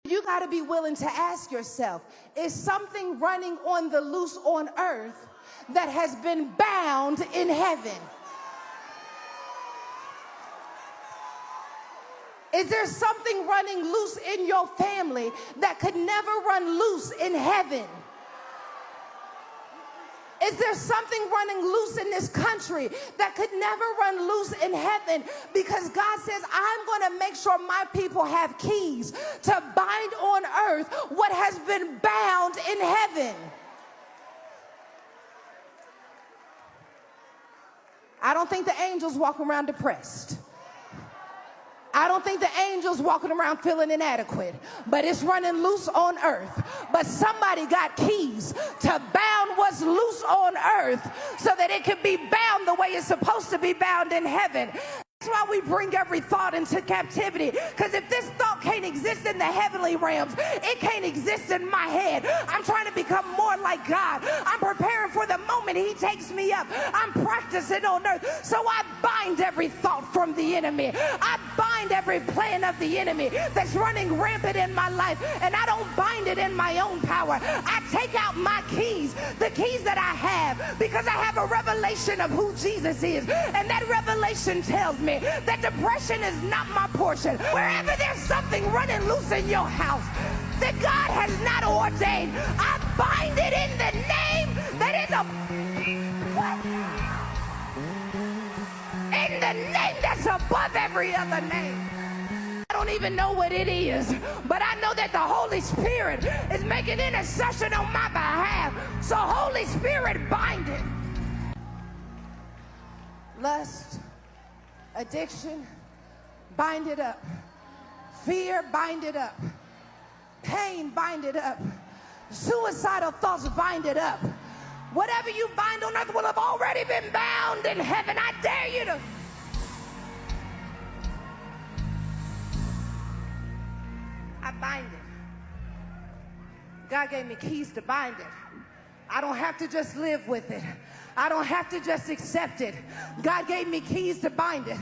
You got to be willing to ask yourself, is something running on the loose on earth that has been bound in heaven? Is there something running loose in your family that could never run loose in heaven? Is there something running loose in this country that could never run loose in heaven? Because God says, I'm going to make sure my people have keys to bind on earth what has been bound in heaven. I don't think the angels walk around depressed. I don't think the angels walking around feeling inadequate, but it's running loose on earth. But somebody got keys to bound what's loose on earth so that it can be bound the way it's supposed to be bound in heaven. That's why we bring every thought into captivity, because if this thought can't exist in the heavenly realms, it can't exist in my head. I'm trying to become more like God. I'm preparing for the moment He takes me up. I'm practicing on earth. So I bind every thought from the enemy. I bind every plan of the enemy that's running rampant in my life, and I don't bind it in my own power. I take out my keys, the keys that I have, because I have a revelation of who Jesus is, and that revelation tells me that depression is not my portion. Wherever there's something running loose in your house that God has not ordained, I bind it in the name that is in the name that's above every other name. I don't even know what it is, but I know that the Holy Spirit is making intercession on my behalf. So Holy Spirit, bind it. Lust, addiction, bind it up. Fear, bind it up. Pain, bind it up. Suicidal thoughts, bind it up. Whatever you bind on earth will have already been bound in heaven. I dare you to. I bind it. God gave me keys to bind it. I don't have to just live with it. I don't have to just accept it. God gave me keys to bind it.